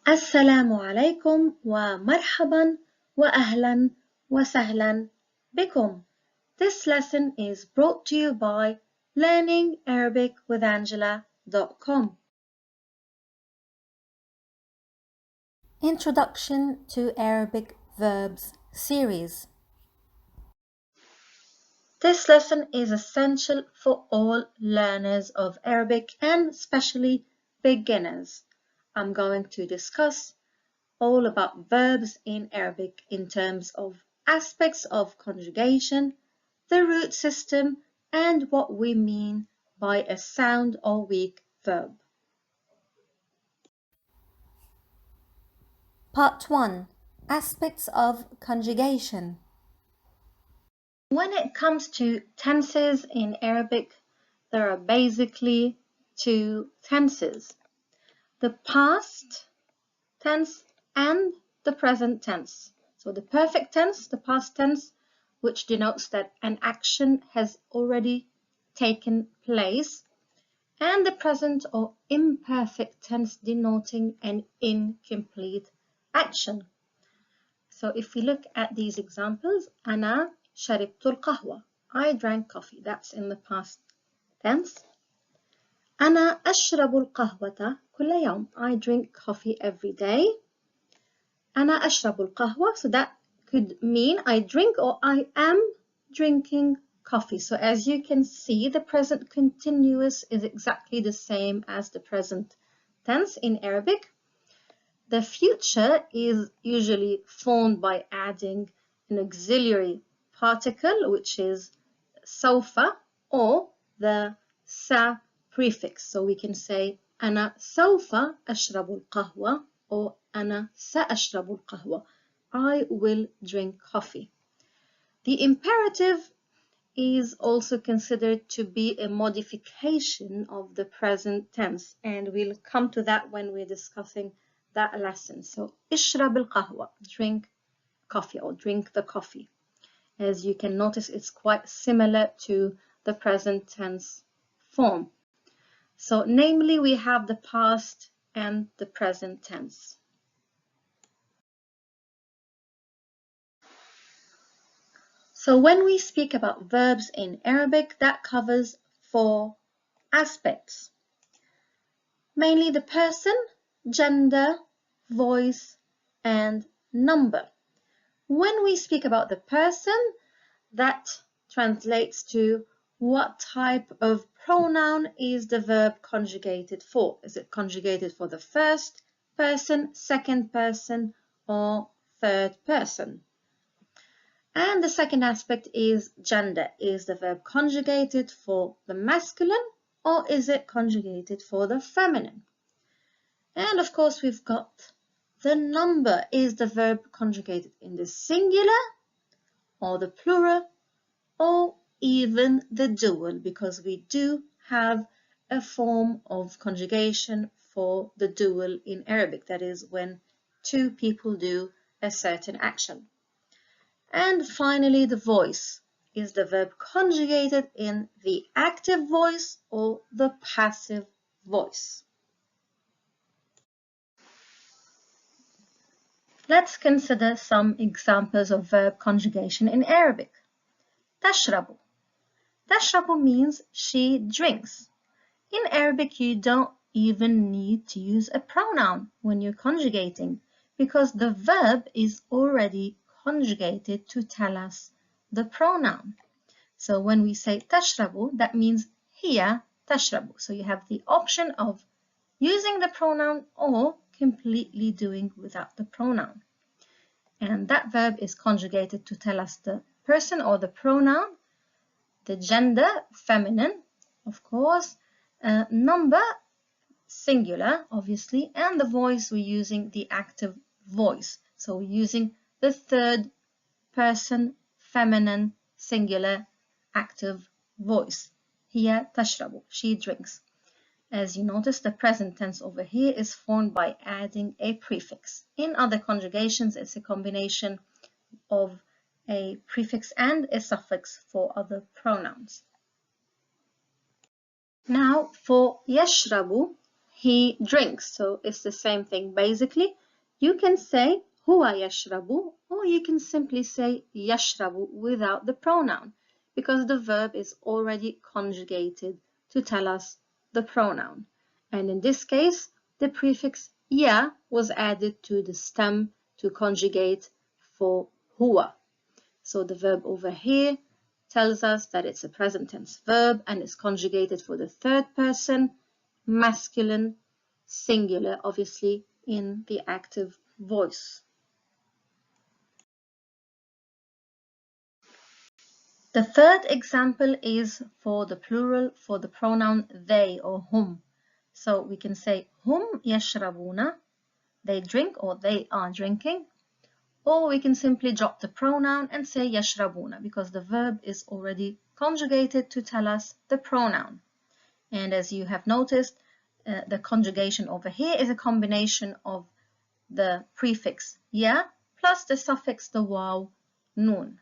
السلام عليكم ومرحبا وأهلا وسهلا بكم. This lesson is brought to you by learningarabicwithangela.com. Introduction to Arabic Verbs series. This lesson is essential for all learners of Arabic and especially beginners. I'm going to discuss all about verbs in Arabic in terms of aspects of conjugation, the root system, and what we mean by a sound or weak verb. Part 1. Aspects of conjugation. When it comes to tenses in Arabic, there are basically two tenses: the past tense and the present tense. So the perfect tense, the past tense, which denotes that an action has already taken place, and the present or imperfect tense denoting an incomplete action. So if we look at these examples, أنا شربت القهوة. I drank coffee. That's in the past tense. أنا أشرب القهوة كل يوم. I drink coffee every day. أنا أشرب القهوة. So that could mean I drink or I am drinking coffee. So as you can see, the present continuous is exactly the same as the present tense in Arabic. The future is usually formed by adding an auxiliary particle, which is سوف, or the sa prefix. So we can say أنا سوف أشرب القهوة or أنا سأشرب القهوة. I will drink coffee. The imperative is also considered to be a modification of the present tense, and we'll come to that when we're discussing that lesson. So اشرب القهوة, drink coffee or drink the coffee. As you can notice, it's quite similar to the present tense form. So namely, we have the past and the present tense. So when we speak about verbs in Arabic, that covers 4 aspects. Mainly the person, gender, voice, and number. When we speak about the person, that translates to what type of pronoun is the verb conjugated for. Is it conjugated for the first person, second person, or third person? And the second aspect is gender. Is the verb conjugated for the masculine or is it conjugated for the feminine? And of course, we've got the number. Is the verb conjugated in the singular or the plural or even the dual? Because we do have a form of conjugation for the dual in Arabic. That is when 2 people do a certain action. And finally, the voice. Is the verb conjugated in the active voice or the passive voice? Let's consider some examples of verb conjugation in Arabic. تشرب. تشرب means she drinks. In Arabic, you don't even need to use a pronoun when you're conjugating because the verb is already conjugated to tell us the pronoun. So when we say تشرب, that means هي تشرب. So you have the option of using the pronoun or completely doing without the pronoun. And that verb is conjugated to tell us the person or the pronoun, the gender, feminine, of course, number, singular, obviously, and the voice, we're using the active voice. So we're using the third person, feminine, singular, active voice. هي تشرب, she drinks. As you notice, the present tense over here is formed by adding a prefix. In other conjugations, it's a combination of a prefix and a suffix for other pronouns. Now, for يشرب, he drinks. So it's the same thing basically. You can say هو يشرب, or you can simply say يشرب without the pronoun, because the verb is already conjugated to tell us the pronoun. And in this case, the prefix ya was added to the stem to conjugate for huwa. So the verb over here tells us that it's a present tense verb and is conjugated for the third person, masculine, singular, obviously in the active voice. The third example is for the plural for the pronoun they or hum. So we can say hum yashrabuna, they drink or they are drinking. Or we can simply drop the pronoun and say yashrabuna, because the verb is already conjugated to tell us the pronoun. And as you have noticed, the conjugation over here is a combination of the prefix ya plus the suffix the waw nun.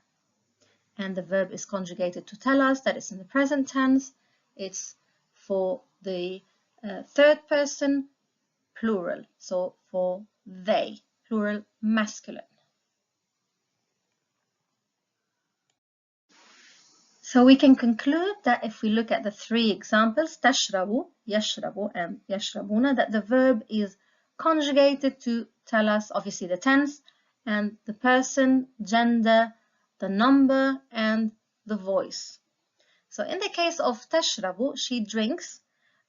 And the verb is conjugated to tell us that it's in the present tense. It's for the third person plural, so for they, plural masculine. So we can conclude that if we look at the three examples, tashrabu, yashrabu, and yashrabuna, that the verb is conjugated to tell us obviously the tense and the person, gender, the number, and the voice. So in the case of tashrabu, she drinks.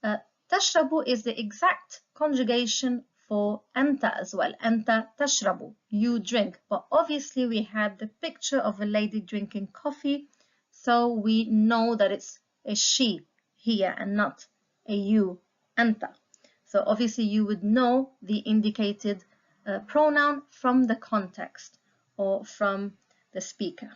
Tashrabu is the exact conjugation for anta as well. Anta tashrabu, you drink. But obviously we had the picture of a lady drinking coffee, so we know that it's a she here and not a you, anta. So obviously you would know the indicated pronoun from the context or from the speaker.